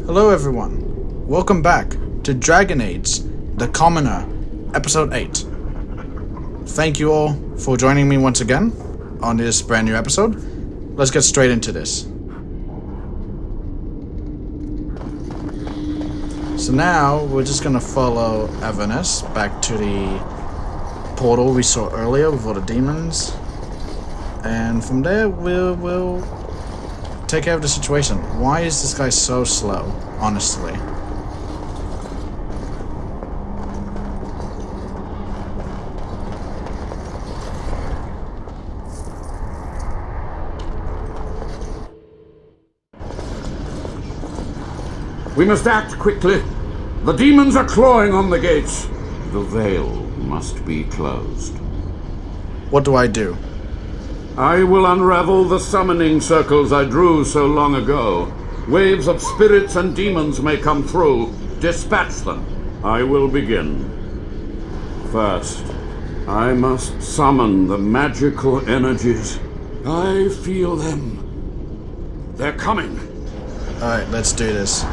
Hello everyone, welcome back to Dragon Age, The Commoner, Episode 8. Thank you all for joining me once again on this brand new episode. Let's get straight into this. So now, we're just gonna follow Avernus back to the portal we saw earlier with all the demons. And from there, we'll take care of the situation. Why is this guy so slow, honestly? We must act quickly. The demons are clawing on the gates. The veil must be closed. What do I do? I will unravel the summoning circles I drew so long ago. Waves of spirits and demons may come through. Dispatch them. I will begin. First, I must summon the magical energies. I feel them. They're coming. Alright, let's do this.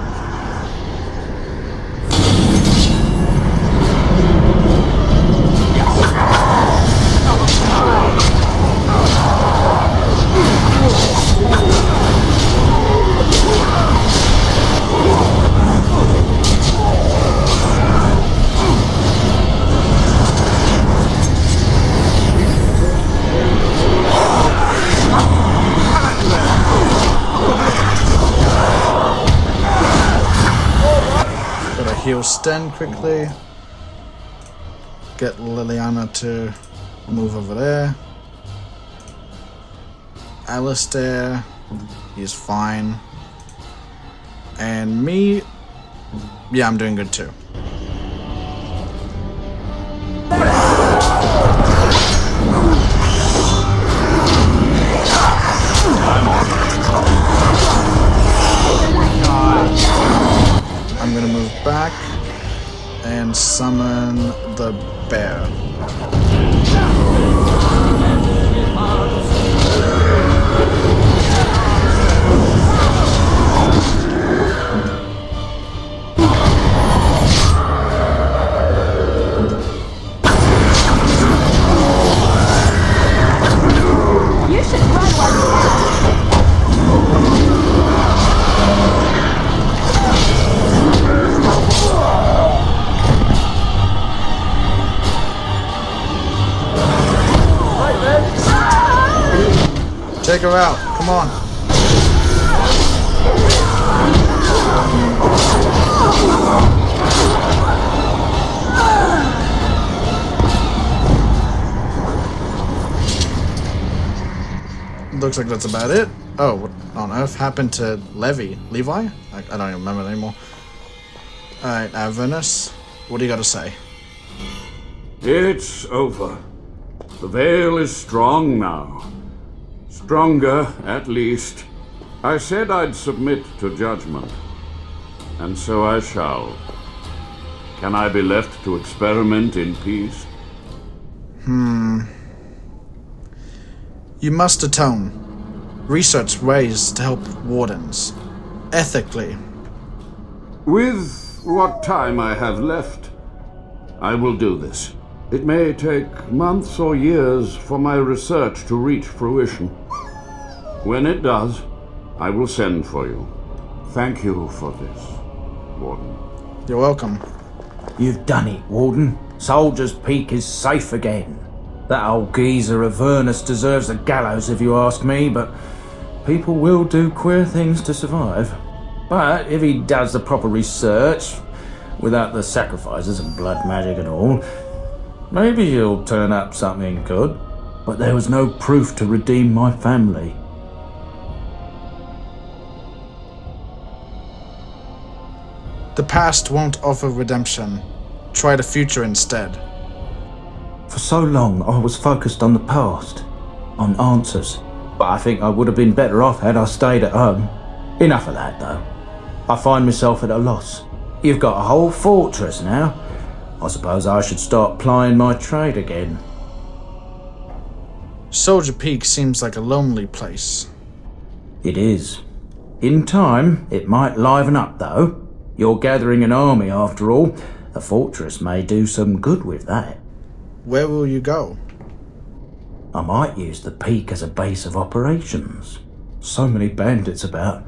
Heal Sten quickly. Get Liliana to move over there. Alistair, he's fine. And me, yeah, I'm doing good too. I'm gonna move back and summon the bear. You should run like Take her out, come on. Looks like that's about it. Oh, what on earth happened to Levi? I don't even remember anymore. Alright, Avernus, what do you got to say? It's over. The veil is strong now. Stronger, at least. I said I'd submit to judgment. And so I shall. Can I be left to experiment in peace? You must atone. Research ways to help wardens. Ethically. With what time I have left, I will do this. It may take months or years for my research to reach fruition. When it does, I will send for you. Thank you for this, Warden. You're welcome. You've done it, Warden. Soldier's Peak is safe again. That old geezer Avernus deserves the gallows if you ask me, but people will do queer things to survive. But if he does the proper research, without the sacrifices and blood magic and all, maybe he'll turn up something good. But there was no proof to redeem my family. The past won't offer redemption. Try the future instead. For so long, I was focused on the past, on answers. But I think I would have been better off had I stayed at home. Enough of that, though. I find myself at a loss. You've got a whole fortress now. I suppose I should start plying my trade again. Soldier Peak seems like a lonely place. It is. In time, it might liven up, though. You're gathering an army, after all. A fortress may do some good with that. Where will you go? I might use the peak as a base of operations. So many bandits about,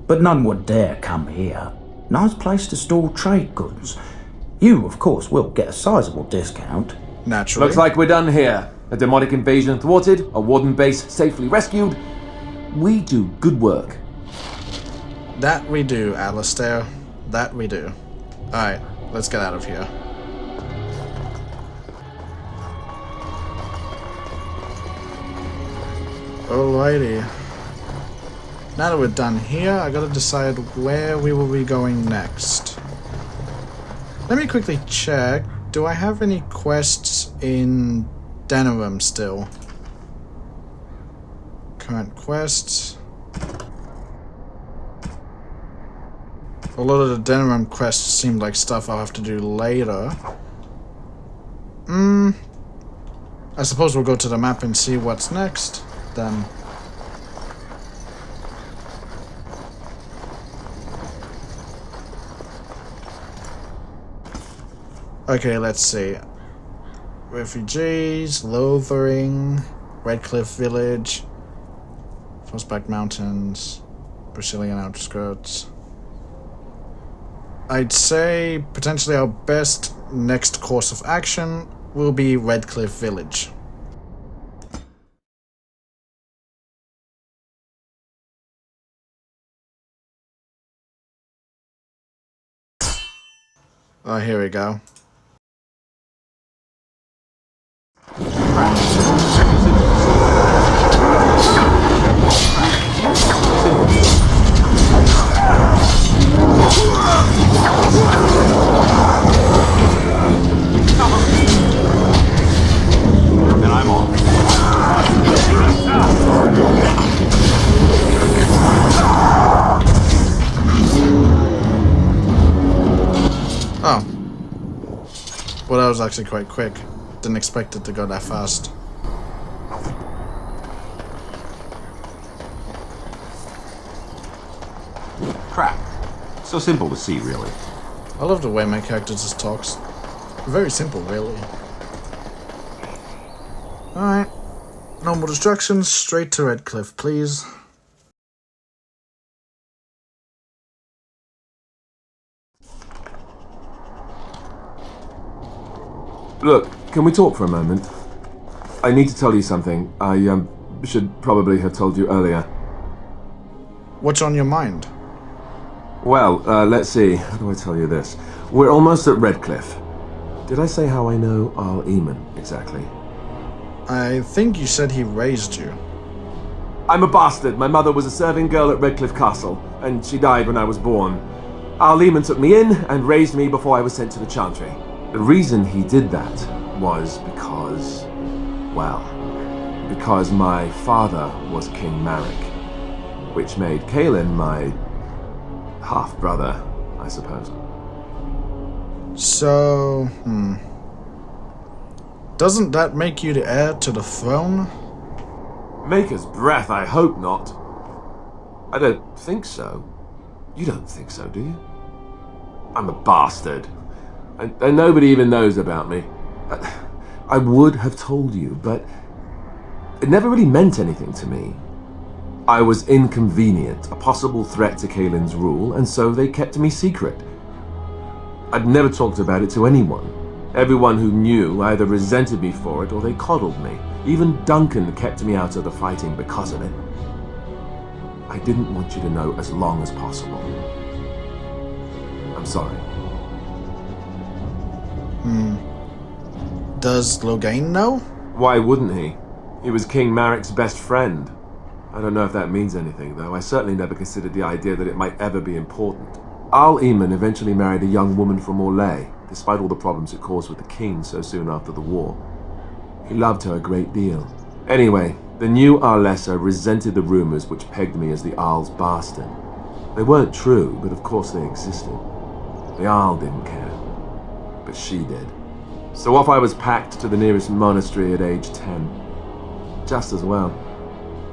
but none would dare come here. Nice place to store trade goods. You, of course, will get a sizable discount. Naturally. Looks like we're done here. A demonic invasion thwarted, a warden base safely rescued. We do good work. That we do, Alistair. That we do. Alright, let's get out of here. Alrighty. Now that we're done here, I gotta decide where we will be going next. Let me quickly check. Do I have any quests in Denerim still? Current quests. A lot of the Denerim quests seem like stuff I'll have to do later. I suppose we'll go to the map and see what's next, then. Okay, let's see. Refugees, Lothering, Redcliffe Village, Frostback Mountains, Brazilian outskirts. I'd say potentially our best next course of action will be Redcliffe Village. Oh, here we go. And I'm on. Oh. Well, that was actually quite quick. Didn't expect it to go that fast. Crap. So simple to see, really. I love the way my character just talks. Very simple, really. Alright. No more distractions, straight to Redcliffe, please. Look, can we talk for a moment? I need to tell you something. I should probably have told you earlier. What's on your mind? Well, let's see. How do I tell you this? We're almost at Redcliffe. Did I say how I know Arl Eamon exactly? I think you said he raised you. I'm a bastard. My mother was a serving girl at Redcliffe Castle, and she died when I was born. Arl Eamon took me in and raised me before I was sent to the Chantry. The reason he did that was because, well, because my father was King Marek, which made Kaelin my half-brother, I suppose. So, doesn't that make you the heir to the throne? Maker's breath, I hope not. I don't think so. You don't think so, do you? I'm a bastard. And nobody even knows about me. I would have told you, but it never really meant anything to me. I was inconvenient, a possible threat to Kaelin's rule, and so they kept me secret. I'd never talked about it to anyone. Everyone who knew either resented me for it or they coddled me. Even Duncan kept me out of the fighting because of it. I didn't want you to know as long as possible. I'm sorry. Does Loghain know? Why wouldn't he? He was King Marek's best friend. I don't know if that means anything, though. I certainly never considered the idea that it might ever be important. Arl Eamon eventually married a young woman from Orlais, despite all the problems it caused with the king so soon after the war. He loved her a great deal. Anyway, the new Arlessa resented the rumors which pegged me as the Arl's bastard. They weren't true, but of course they existed. The Arl didn't care, but she did. So off I was packed to the nearest monastery at age 10. Just as well.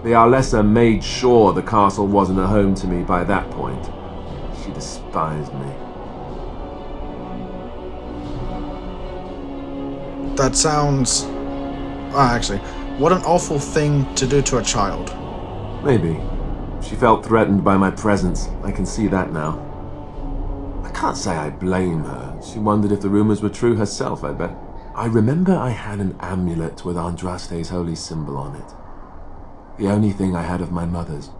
The Arlessa made sure the castle wasn't a home to me by that point. She despised me. That sounds... actually, what an awful thing to do to a child. Maybe. She felt threatened by my presence. I can see that now. I can't say I blame her. She wondered if the rumors were true herself, I bet. I remember I had an amulet with Andraste's holy symbol on it. The only thing I had of my mother's.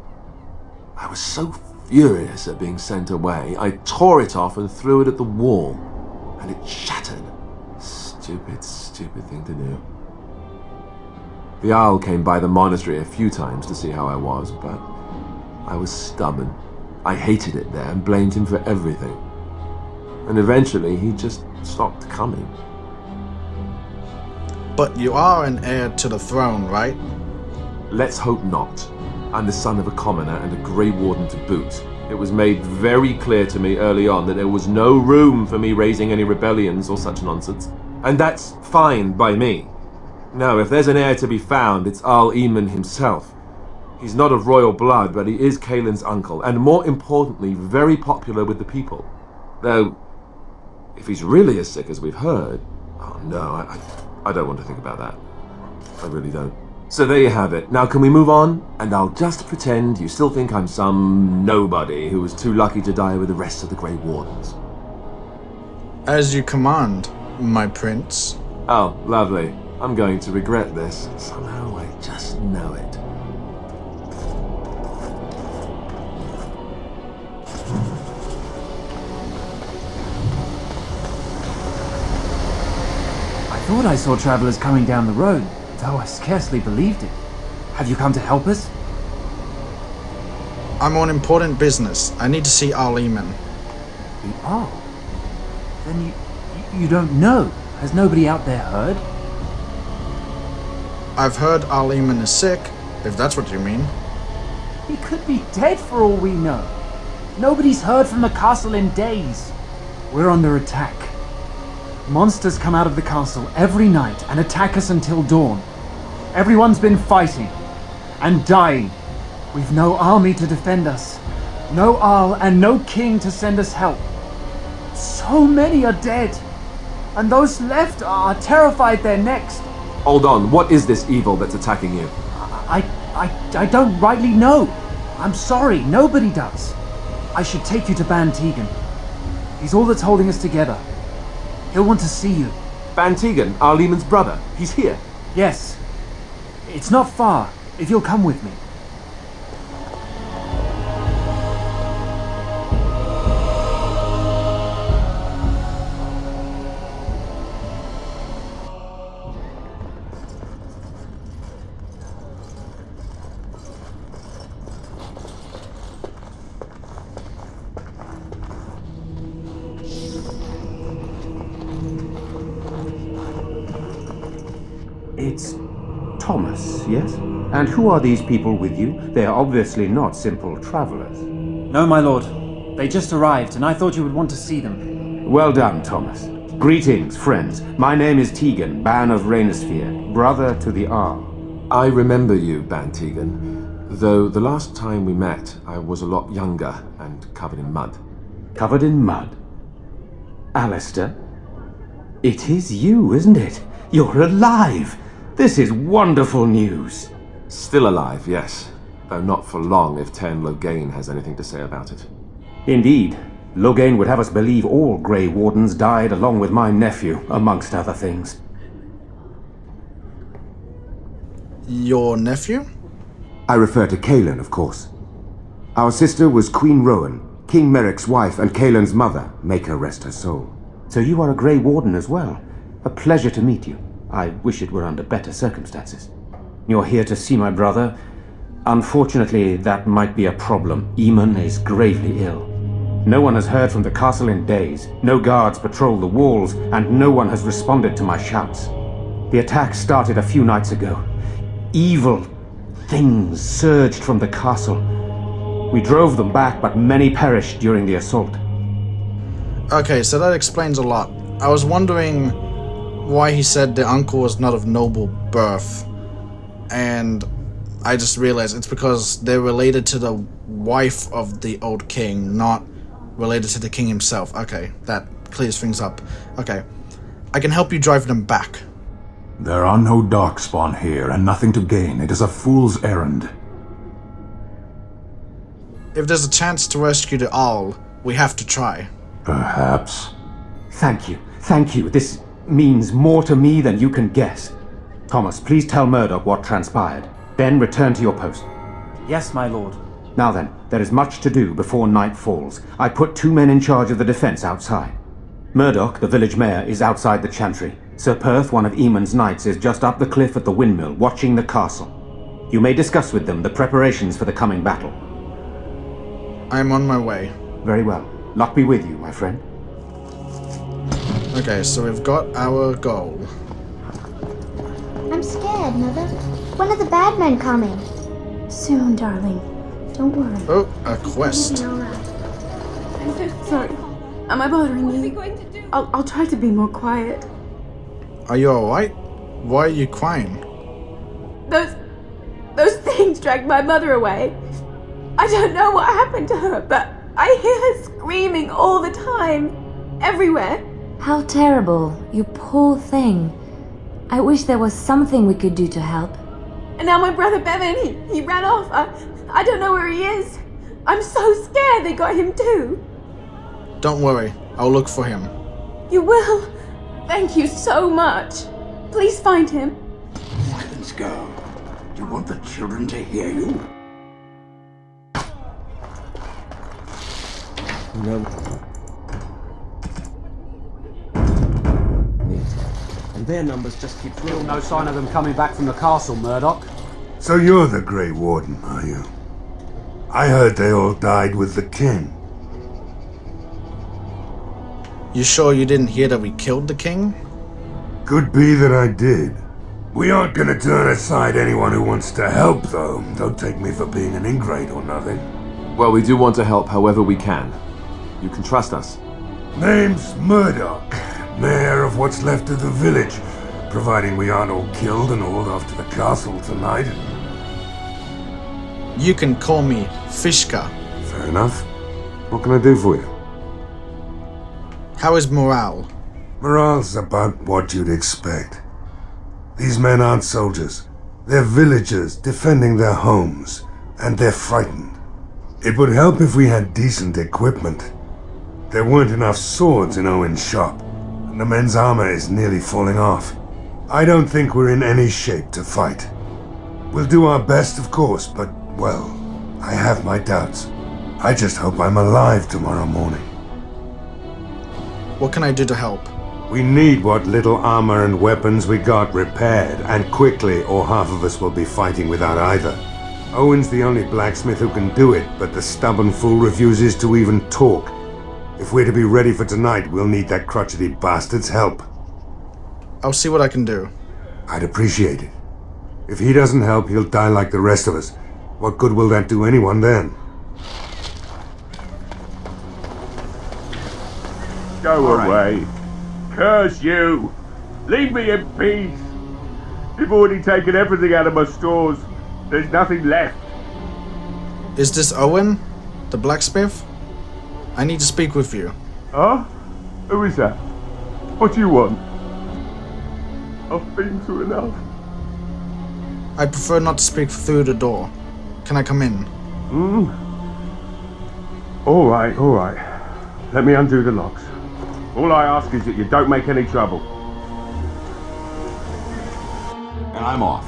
I was so furious at being sent away, I tore it off and threw it at the wall, and it shattered. Stupid, stupid thing to do. The Arl came by the monastery a few times to see how I was, but I was stubborn. I hated it there and blamed him for everything. And eventually he just stopped coming. But you are an heir to the throne, right? Let's hope not. I'm the son of a commoner and a Grey Warden to boot. It was made very clear to me early on that there was no room for me raising any rebellions or such nonsense. And that's fine by me. No, if there's an heir to be found, it's Arl Eamon himself. He's not of royal blood, but he is Kaelin's uncle, and more importantly, very popular with the people. Though, if he's really as sick as we've heard... Oh no, I don't want to think about that. I really don't. So there you have it. Now can we move on? And I'll just pretend you still think I'm some nobody who was too lucky to die with the rest of the Grey Wardens. As you command, my prince. Oh, lovely. I'm going to regret this. Somehow I just know it. I thought I saw travelers coming down the road, though I scarcely believed it. Have you come to help us? I'm on important business. I need to see Arl Eamon. The Arl? Then you don't know. Has nobody out there heard? I've heard Arl Eamon is sick, if that's what you mean. He could be dead for all we know. Nobody's heard from the castle in days. We're under attack. Monsters come out of the castle every night and attack us until dawn. Everyone's been fighting and dying. We've no army to defend us, no Arl and no king to send us help. So many are dead, and those left are terrified they're next. Hold on, what is this evil that's attacking you? I don't rightly know. I'm sorry, nobody does. I should take you to Ban Tegan. He's all that's holding us together. He'll want to see you. Ban Tegan, Arl Eamon's brother. He's here. Yes. It's not far, if you'll come with me. It's Thomas, yes? And who are these people with you? They are obviously not simple travelers. No, my lord. They just arrived, and I thought you would want to see them. Well done, Thomas. Greetings, friends. My name is Tegan, Ban of Rainersphere, brother to the Arl. I remember you, Ban Tegan. Though the last time we met, I was a lot younger and covered in mud. Covered in mud? Alistair? It is you, isn't it? You're alive! This is wonderful news. Still alive, yes. Though not for long if Tern Loghain has anything to say about it. Indeed. Loghain would have us believe all Grey Wardens died along with my nephew, amongst other things. Your nephew? I refer to Kaelin, of course. Our sister was Queen Rowan, King Merrick's wife and Kaelin's mother, make her rest her soul. So you are a Grey Warden as well. A pleasure to meet you. I wish it were under better circumstances. You're here to see my brother. Unfortunately, that might be a problem. Eamon is gravely ill. No one has heard from the castle in days. No guards patrol the walls, and no one has responded to my shouts. The attack started a few nights ago. Evil things surged from the castle. We drove them back, but many perished during the assault. Okay, so that explains a lot. I was wondering why he said the uncle was not of noble birth. And I just realized it's because they're related to the wife of the old king, not related to the king himself. Okay, that clears things up. Okay, I can help you drive them back. There are no darkspawn here, and nothing to gain. It is a fool's errand. If there's a chance to rescue the Arl, we have to try. Perhaps. Thank you. Thank you. This means more to me than you can guess. Thomas, please tell Murdoch what transpired. Then return to your post. Yes, my lord. Now then, there is much to do before night falls. I put 2 men in charge of the defense outside. Murdoch, the village mayor, is outside the chantry. Sir Perth, one of Eamon's knights, is just up the cliff at the windmill, watching the castle. You may discuss with them the preparations for the coming battle. I am on my way. Very well. Luck be with you, my friend. Okay, so we've got our goal. I'm scared, Mother. When are the bad men coming? Soon, darling. Don't worry. Oh, a quest. All right. I'm so sorry. Am I bothering you? I'll try to be more quiet. Are you alright? Why are you crying? Those things dragged my mother away. I don't know what happened to her, but I hear her screaming all the time. Everywhere. How terrible. You poor thing. I wish there was something we could do to help. And now my brother Bevan, he ran off. I don't know where he is. I'm so scared they got him too. Don't worry, I'll look for him. You will? Thank you so much. Please find him. Silence, girl. Do you want the children to hear you? No. And their numbers just keep growing. No sign of them coming back from the castle, Murdoch. So you're the Grey Warden, are you? I heard they all died with the king. You sure you didn't hear that we killed the king? Could be that I did. We aren't gonna turn aside anyone who wants to help, though. Don't take me for being an ingrate or nothing. Well, we do want to help however we can. You can trust us. Name's Murdoch, mayor of what's left of the village, providing we aren't all killed and hauled off to the castle tonight. You can call me Fishka. Fair enough. What can I do for you? How is morale? Morale's about what you'd expect. These men aren't soldiers. They're villagers defending their homes, and they're frightened. It would help if we had decent equipment. There weren't enough swords in Owen's shop, and the men's armor is nearly falling off. I don't think we're in any shape to fight. We'll do our best, of course, but, well, I have my doubts. I just hope I'm alive tomorrow morning. What can I do to help? We need what little armor and weapons we got repaired, and quickly, or half of us will be fighting without either. Owen's the only blacksmith who can do it, but the stubborn fool refuses to even talk. If we're to be ready for tonight, we'll need that crotchety bastard's help. I'll see what I can do. I'd appreciate it. If he doesn't help, he'll die like the rest of us. What good will that do anyone then? Go away. Curse you! Leave me in peace! You've already taken everything out of my stores. There's nothing left. Is this Owen? The blacksmith? I need to speak with you. Huh? Who is that? What do you want? I've been through enough. I'd prefer not to speak through the door. Can I come in? Alright. Let me undo the locks. All I ask is that you don't make any trouble. And I'm off.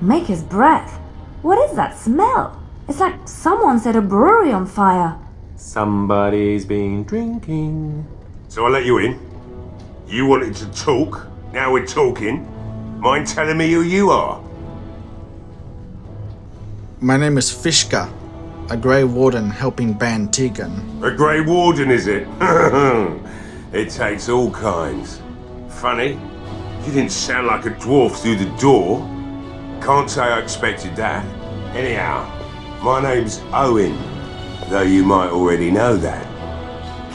Maker's breath. What is that smell? It's like someone set a brewery on fire. Somebody's been drinking. So I let you in. You wanted to talk. Now we're talking. Mind telling me who you are? My name is Fishka, a Grey Warden helping ban Tegan. A Grey Warden, is it? It takes all kinds. Funny, you didn't sound like a dwarf through the door. Can't say I expected that. Anyhow, my name's Owen, though you might already know that.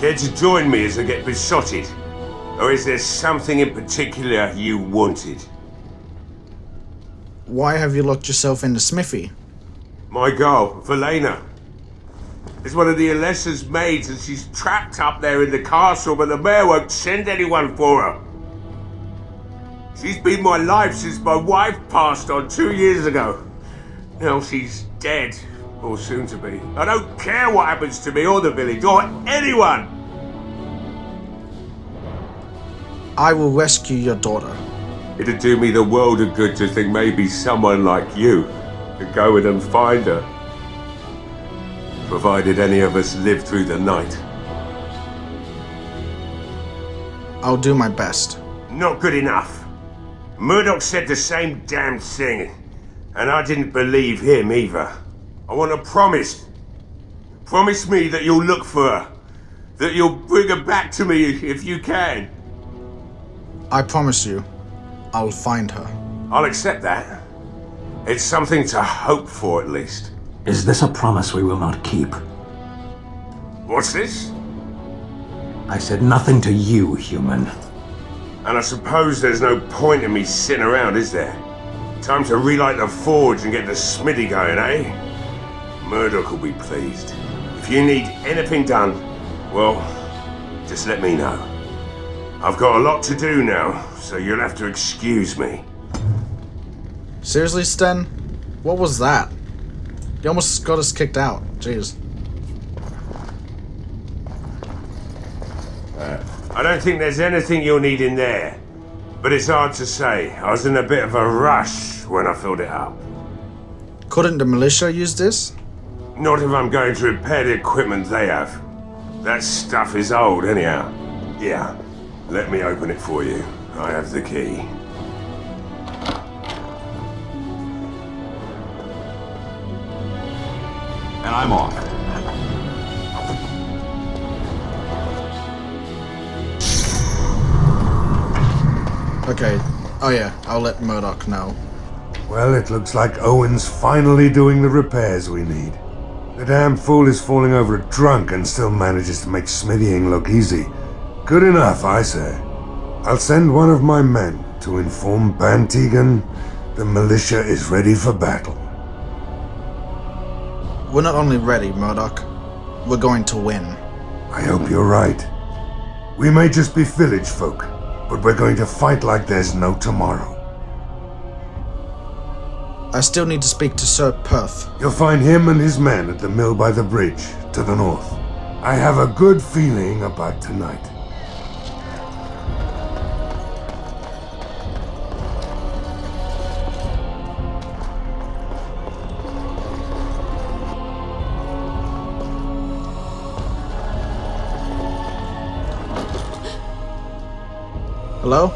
Care to join me as I get besotted? Or is there something in particular you wanted? why have you locked yourself in the smithy? My girl, Velena, is one of the Alessa's maids, and she's trapped up there in the castle, but the mayor won't send anyone for her. She's been my life since my wife passed on 2 years ago. Now she's dead, or soon to be. I don't care what happens to me or the village, or anyone! I will rescue your daughter. It'd do me the world of good to think maybe someone like you could go in and find her. Provided any of us live through the night. I'll do my best. Not good enough. Murdoch said the same damn thing, and I didn't believe him either. I want a promise. Promise me that you'll look for her. That you'll bring her back to me if you can. I promise you, I'll find her. I'll accept that. It's something to hope for, at least. Is this a promise we will not keep? What's this? I said nothing to you, human. And I suppose there's no point in me sitting around, is there? Time to relight the forge and get the smithy going, eh? Murdoch will be pleased. If you need anything done, well, just let me know. I've got a lot to do now, so you'll have to excuse me. Seriously, Sten? What was that? You almost got us kicked out. Jeez. I don't think there's anything you'll need in there, but it's hard to say. I was in a bit of a rush when I filled it up. Couldn't the militia use this? Not if I'm going to repair the equipment they have. That stuff is old anyhow. Yeah, let me open it for you. I have the key. And I'm off. Okay. Oh yeah, I'll let Murdoch know. Well, it looks like Owen's finally doing the repairs we need. The damn fool is falling over drunk and still manages to make smithying look easy. Good enough, I say. I'll send one of my men to inform Bantegan the militia is ready for battle. We're not only ready, Murdoch. We're going to win. I hope you're right. We may just be village folk, but we're going to fight like there's no tomorrow. I still need to speak to Sir Perth. You'll find him and his men at the mill by the bridge, to the north. I have a good feeling about tonight. Hello?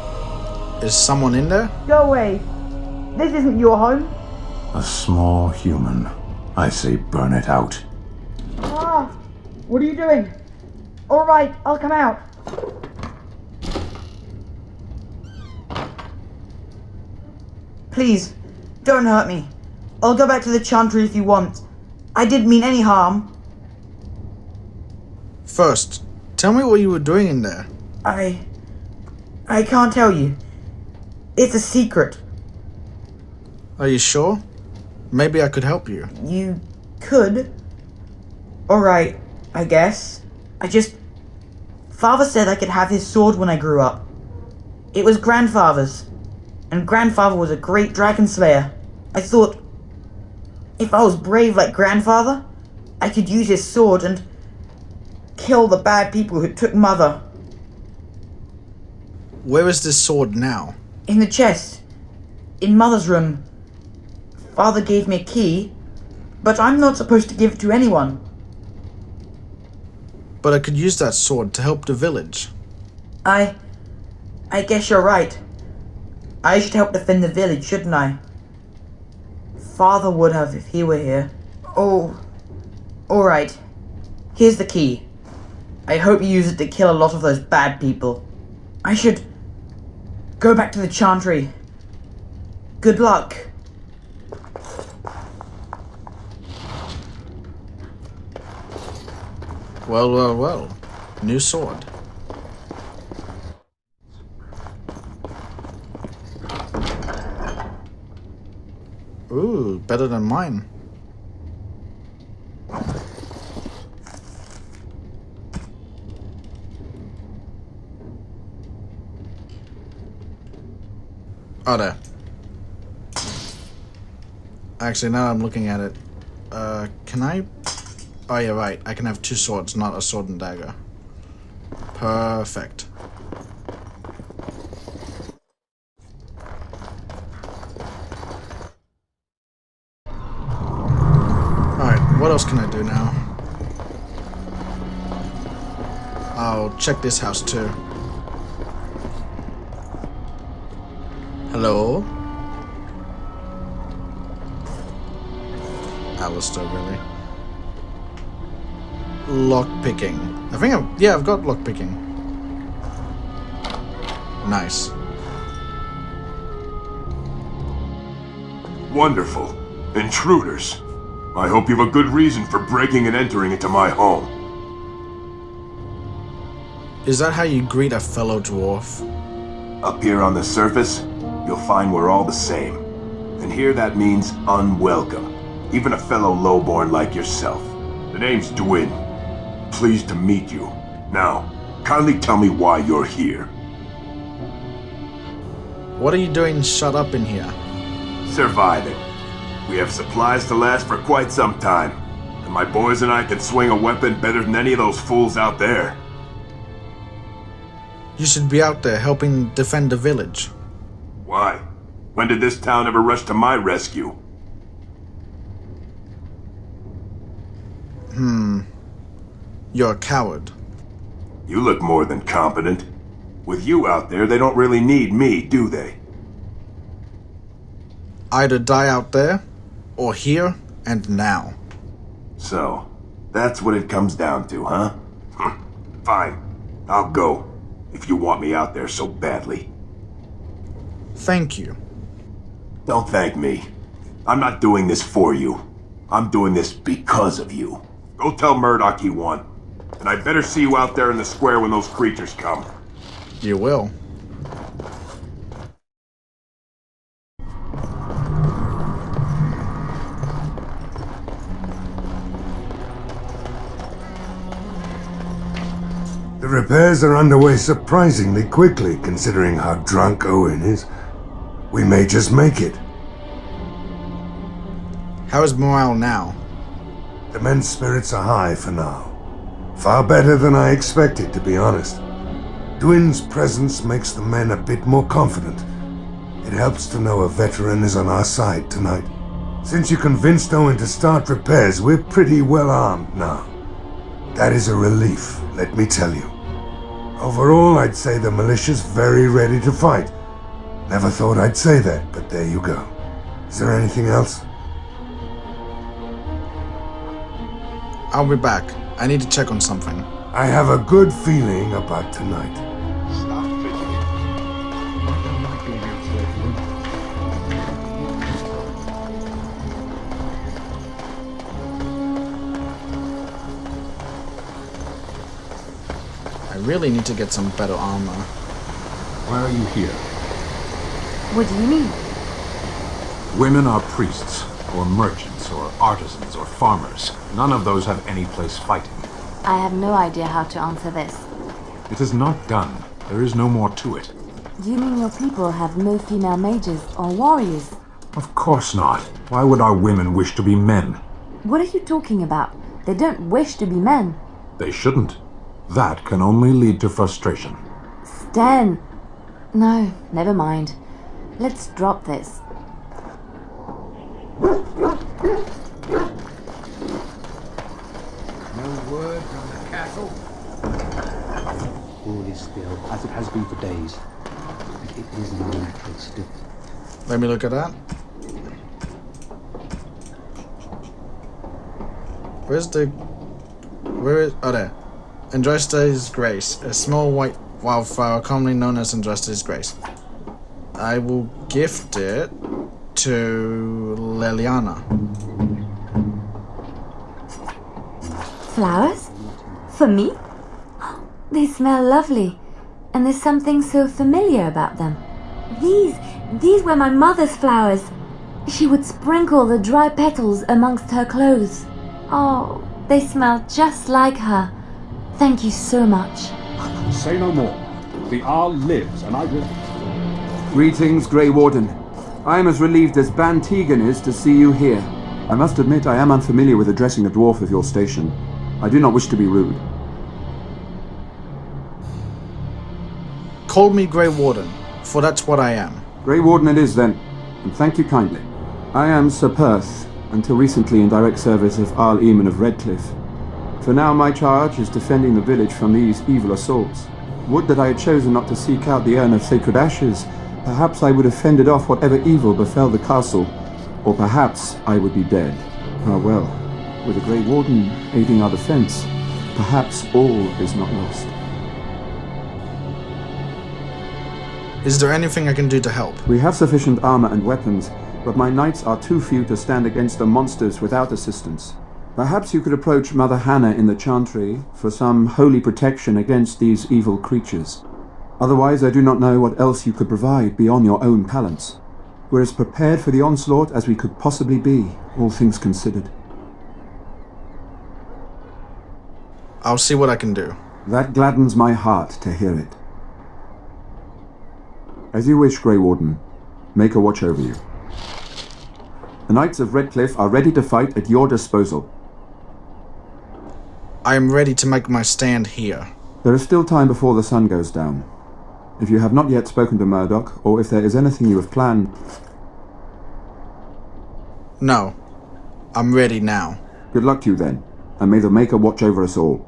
Is someone in there? Go away. This isn't your home. A small human. I say burn it out. Ah, what are you doing? All right, I'll come out. Please, don't hurt me. I'll go back to the chantry if you want. I didn't mean any harm. First, tell me what you were doing in there. I can't tell you. It's a secret. Are you sure? Maybe I could help you. You could. Alright, I guess. Father said I could have his sword when I grew up. It was Grandfather's. And Grandfather was a great dragon slayer. I thought, if I was brave like Grandfather, I could use his sword and kill the bad people who took Mother. Where is this sword now? In the chest. In Mother's room. Father gave me a key, but I'm not supposed to give it to anyone. But I could use that sword to help the village. I guess you're right. I should help defend the village, shouldn't I? Father would have if he were here. Oh, alright. Here's the key. I hope you use it to kill a lot of those bad people. I should go back to the chantry. Good luck. Well, well, well. New sword. Ooh, better than mine. Oh, there. Actually, now I'm looking at it. Can I... Oh, yeah, right. I can have two swords, not a sword and dagger. Perfect. Alright, what else can I do now? I'll check this house too. Hello? Alistair, really? Lockpicking. I think I've got lockpicking. Nice. Wonderful. Intruders. I hope you have a good reason for breaking and entering into my home. Is that how you greet a fellow dwarf? Up here on the surface, you'll find we're all the same. And here that means unwelcome. Even a fellow lowborn like yourself. The name's Dwyn. Pleased to meet you. Now, kindly tell me why you're here. What are you doing shut up in here? Surviving. We have supplies to last for quite some time. And my boys and I can swing a weapon better than any of those fools out there. You should be out there helping defend the village. Why? When did this town ever rush to my rescue? You're a coward. You look more than competent. With you out there, they don't really need me, do they? Either die out there, or here and now. So, that's what it comes down to, huh? Fine. I'll go, if you want me out there so badly. Thank you. Don't thank me. I'm not doing this for you. I'm doing this because of you. Go tell Murdoch he won. And I better see you out there in the square when those creatures come. You will. The repairs are underway surprisingly quickly, considering how drunk Owen is. We may just make it. How is morale now? The men's spirits are high for now. Far better than I expected, to be honest. Dwyn's presence makes the men a bit more confident. It helps to know a veteran is on our side tonight. Since you convinced Owen to start repairs, we're pretty well armed now. That is a relief, let me tell you. Overall, I'd say the militia's very ready to fight. Never thought I'd say that, but there you go. Is there anything else? I'll be back. I need to check on something. I have a good feeling about tonight. Stop fidgeting. I really need to get some better armor. Why are you here? What do you mean? Women are priests, or merchants, or artisans, or farmers. None of those have any place fighting. I have no idea how to answer this. It is not done. There is no more to it. Do you mean your people have no female mages or warriors? Of course not. Why would our women wish to be men? What are you talking about? They don't wish to be men. They shouldn't. That can only lead to frustration. Stan! No, never mind. Let's drop this. No word from the castle? All is still, as it has been for days. And it is no natural still. Let me look at that. Where is... Oh, there. Andraste's Grace. A small white wildflower commonly known as Andraste's Grace. I will gift it to Leliana. Flowers? For me? They smell lovely. And there's something so familiar about them. These were my mother's flowers. She would sprinkle the dry petals amongst her clothes. Oh, they smell just like her. Thank you so much. Say no more. The Arl lives, and I will... Greetings, Grey Warden. I am as relieved as Ban Tegan is to see you here. I must admit I am unfamiliar with addressing a dwarf of your station. I do not wish to be rude. Call me Grey Warden, for that's what I am. Grey Warden it is then, and thank you kindly. I am Sir Perth, until recently in direct service of Arl Eamon of Redcliffe. For now my charge is defending the village from these evil assaults. Would that I had chosen not to seek out the urn of sacred ashes. Perhaps I would have fended off whatever evil befell the castle, or perhaps I would be dead. Ah well, with a Grey Warden aiding our defense, perhaps all is not lost. Is there anything I can do to help? We have sufficient armor and weapons, but my knights are too few to stand against the monsters without assistance. Perhaps you could approach Mother Hannah in the Chantry for some holy protection against these evil creatures. Otherwise, I do not know what else you could provide beyond your own talents. We're as prepared for the onslaught as we could possibly be, all things considered. I'll see what I can do. That gladdens my heart to hear it. As you wish, Grey Warden. Make a watch over you. The Knights of Redcliffe are ready to fight at your disposal. I am ready to make my stand here. There is still time before the sun goes down. If you have not yet spoken to Murdoch, or if there is anything you have planned... No. I'm ready now. Good luck to you then, and may the Maker watch over us all.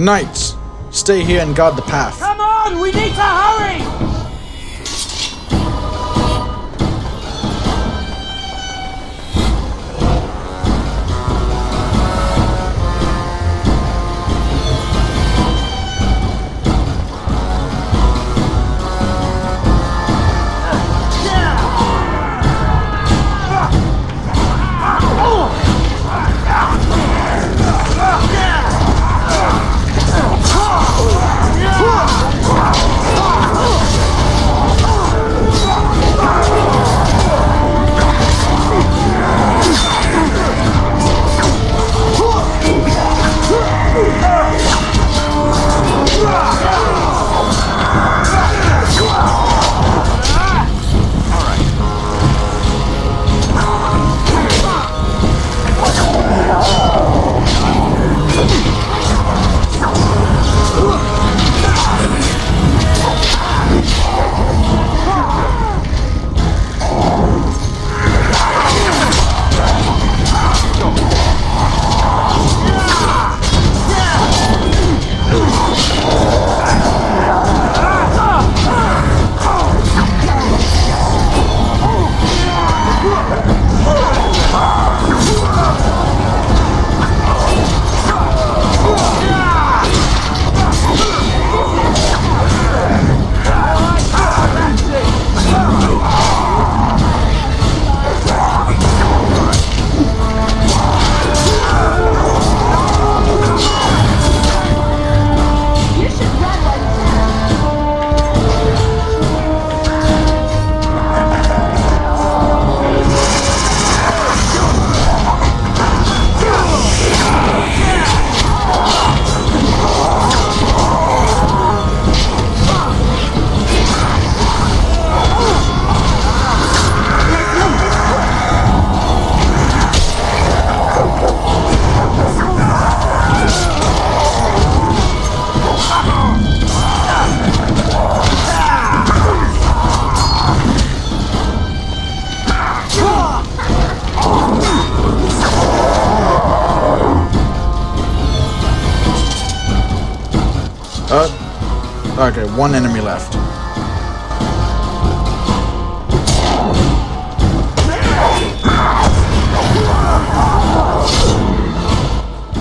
Knights, stay here and guard the path. Come on, we need to hurry! Okay, one enemy left.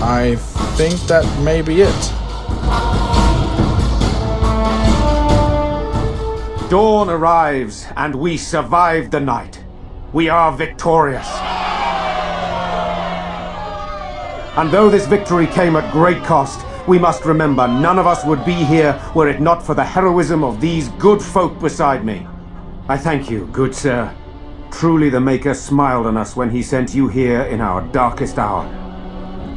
I think that may be it. Dawn arrives, and we survived the night. We are victorious. And though this victory came at great cost, we must remember none of us would be here were it not for the heroism of these good folk beside me. I thank you, good sir. Truly the Maker smiled on us when he sent you here in our darkest hour.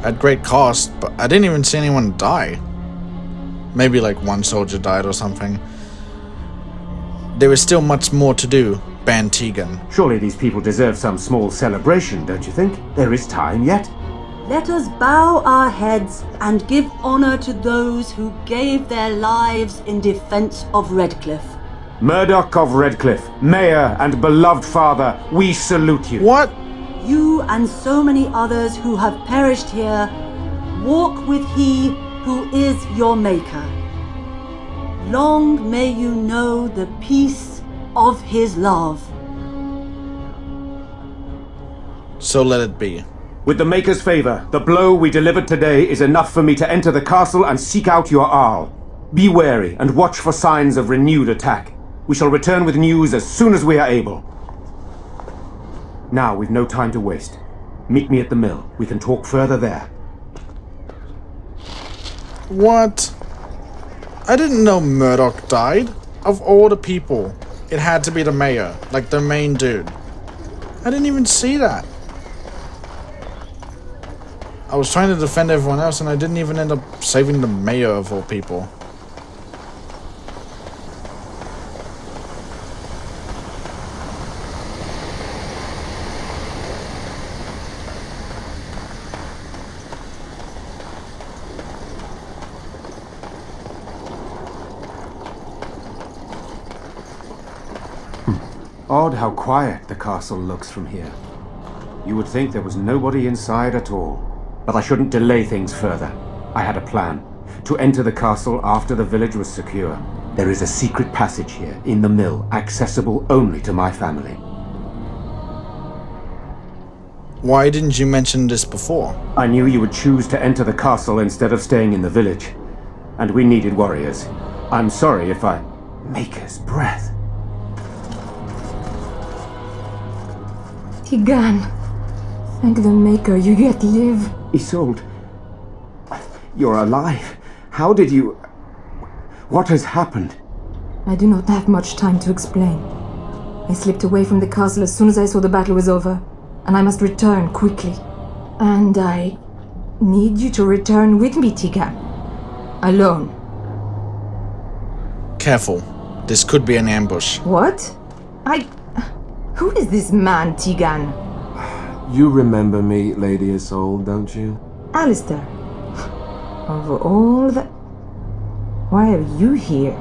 At great cost, but I didn't even see anyone die. Maybe like one soldier died or something. There is still much more to do, Ban Tegan. Surely these people deserve some small celebration, don't you think? There is time yet. Let us bow our heads and give honor to those who gave their lives in defense of Redcliffe. Murdoch of Redcliffe, Mayor and beloved father, we salute you. What? You and so many others who have perished here, walk with he who is your Maker. Long may you know the peace of his love. So let it be. With the Maker's favor, the blow we delivered today is enough for me to enter the castle and seek out your Arl. Be wary and watch for signs of renewed attack. We shall return with news as soon as we are able. Now we've no time to waste. Meet me at the mill. We can talk further there. What? I didn't know Murdoch died. Of all the people, it had to be the mayor, like the main dude. I didn't even see that. I was trying to defend everyone else and I didn't even end up saving the mayor of all people. Odd how quiet the castle looks from here. You would think there was nobody inside at all. But I shouldn't delay things further. I had a plan. To enter the castle after the village was secure. There is a secret passage here, in the mill, accessible only to my family. Why didn't you mention this before? I knew you would choose to enter the castle instead of staying in the village. And we needed warriors. I'm sorry if I... Maker's breath. Tegan, thank the Maker you yet live. Isolde, you're alive. How did you... What has happened? I do not have much time to explain. I slipped away from the castle as soon as I saw the battle was over, and I must return quickly. And I need you to return with me, Tegan. Alone. Careful. This could be an ambush. What? Who is this man, Tegan? You remember me, Lady Isolde, don't you? Alistair. Of all the... Why are you here?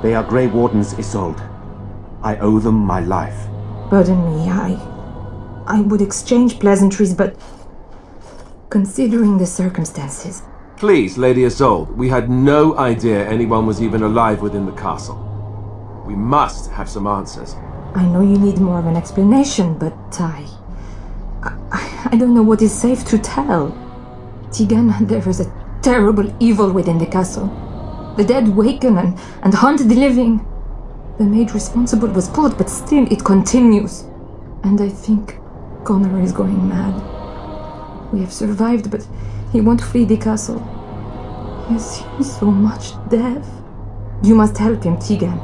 They are Grey Wardens, Isolde. I owe them my life. Pardon me, I would exchange pleasantries, but... Considering the circumstances... Please, Lady Isolde, we had no idea anyone was even alive within the castle. We must have some answers. I know you need more of an explanation, but I don't know what is safe to tell. Tegan, there is a terrible evil within the castle. The dead waken and haunt the living. The maid responsible was caught, but still it continues. And I think Connor is going mad. We have survived, but he won't flee the castle. He has seen so much death. You must help him, Tegan.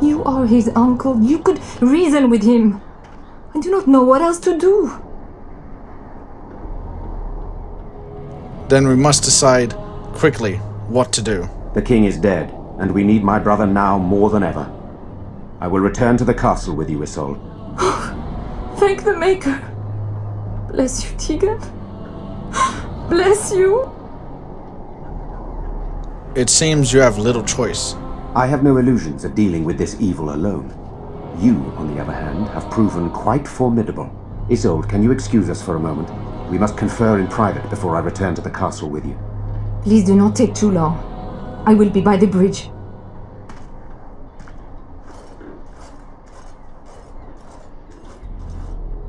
You are his uncle. You could reason with him. I do not know what else to do. Then we must decide quickly what to do. The king is dead, and we need my brother now more than ever. I will return to the castle with you, Isolde. Thank the Maker. Bless you, Tegan. Bless you. It seems you have little choice. I have no illusions of dealing with this evil alone. You, on the other hand, have proven quite formidable. Isolde, can you excuse us for a moment? We must confer in private before I return to the castle with you. Please do not take too long. I will be by the bridge.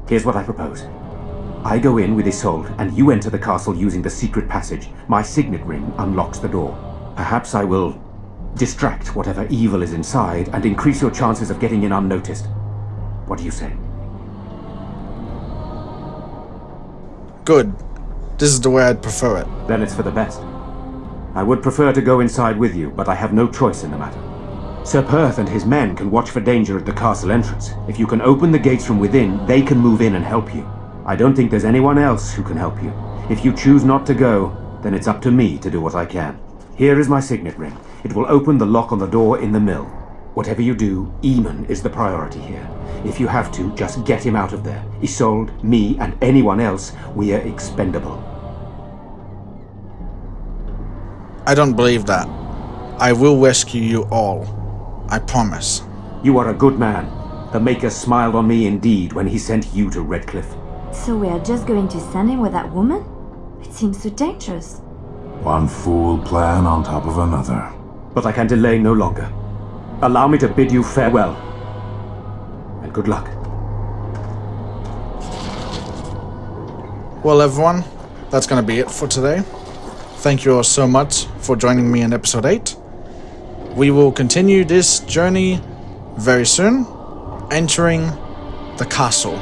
Here's what I propose. I go in with Isolde, and you enter the castle using the secret passage. My signet ring unlocks the door. Perhaps I will distract whatever evil is inside and increase your chances of getting in unnoticed. What do you say? Good. This is the way I'd prefer it. Then it's for the best. I would prefer to go inside with you, but I have no choice in the matter. Sir Perth and his men can watch for danger at the castle entrance. If you can open the gates from within, they can move in and help you. I don't think there's anyone else who can help you. If you choose not to go, then it's up to me to do what I can. Here is my signet ring. It will open the lock on the door in the mill. Whatever you do, Eamon is the priority here. If you have to, just get him out of there. Isolde, me, and anyone else, we are expendable. I don't believe that. I will rescue you all. I promise. You are a good man. The Maker smiled on me indeed when he sent you to Redcliffe. So we are just going to send him with that woman? It seems so dangerous. One fool plan on top of another. But I can delay no longer. Allow me to bid you farewell. And good luck. Well, everyone, that's going to be it for today. Thank you all so much for joining me in episode 8. We will continue this journey very soon, entering the castle.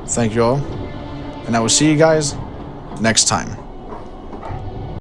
Thank you all, and I will see you guys next time.